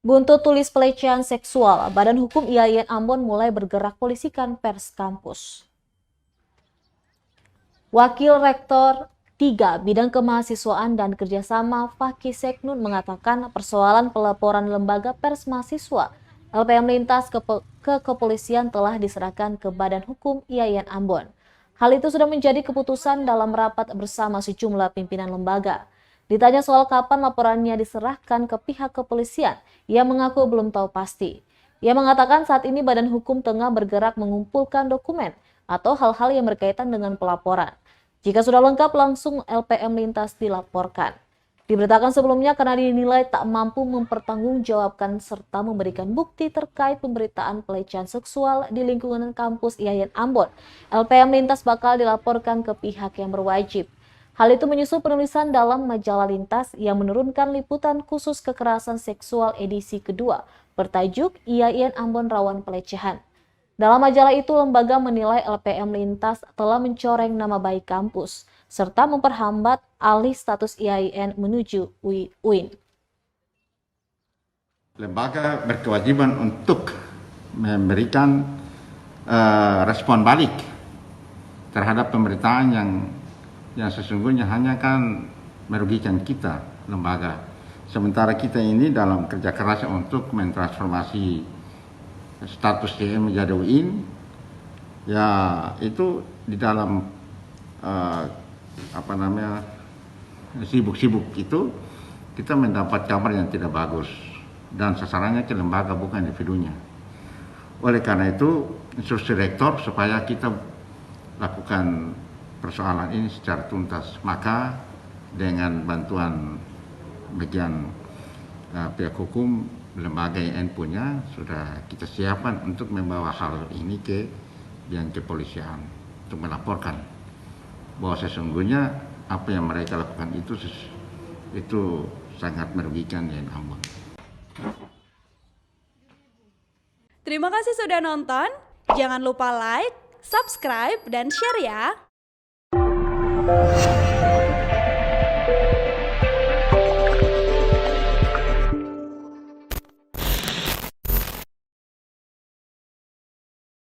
Buntut tulis pelecehan seksual, Badan Hukum IAIN Ambon mulai bergerak polisikan pers kampus. Wakil Rektor 3 Bidang Kemahasiswaan dan Kerjasama Fakih Seknun mengatakan persoalan pelaporan lembaga pers mahasiswa LPM Lintas ke kepolisian telah diserahkan ke Badan Hukum IAIN Ambon. Hal itu sudah menjadi keputusan dalam rapat bersama sejumlah pimpinan lembaga. Ditanya soal kapan laporannya diserahkan ke pihak kepolisian, ia mengaku belum tahu pasti. Ia mengatakan saat ini Badan Hukum tengah bergerak mengumpulkan dokumen atau hal-hal yang berkaitan dengan pelaporan. Jika sudah lengkap, langsung LPM Lintas dilaporkan. Diberitakan sebelumnya karena dinilai tak mampu mempertanggungjawabkan serta memberikan bukti terkait pemberitaan pelecehan seksual di lingkungan kampus IAIN Ambon, LPM Lintas bakal dilaporkan ke pihak yang berwajib. Hal itu menyusul penulisan dalam majalah Lintas yang menurunkan liputan khusus kekerasan seksual edisi kedua bertajuk IAIN Ambon Rawan Pelecehan. Dalam majalah itu, lembaga menilai LPM Lintas telah mencoreng nama baik kampus serta memperhambat alih status IAIN menuju UIN. Lembaga berkewajiban untuk memberikan respon balik terhadap pemberitaan yang sesungguhnya hanya kan merugikan kita, lembaga. Sementara kita ini dalam kerja keras untuk mentransformasi status DM menjadi UIN, ya itu di dalam sibuk-sibuk itu kita mendapat kabar yang tidak bagus dan sasarannya ke lembaga bukan individunya. Oleh karena itu instruksi rektor supaya kita lakukan persoalan ini secara tuntas, maka dengan bantuan bagian pihak hukum lembaga yang punya sudah kita siapkan untuk membawa hal ini ke pihak kepolisian untuk melaporkan bahwa sesungguhnya apa yang mereka lakukan itu sangat merugikan IAIN Ambon. Terima kasih sudah nonton. Jangan lupa like, subscribe, dan share ya.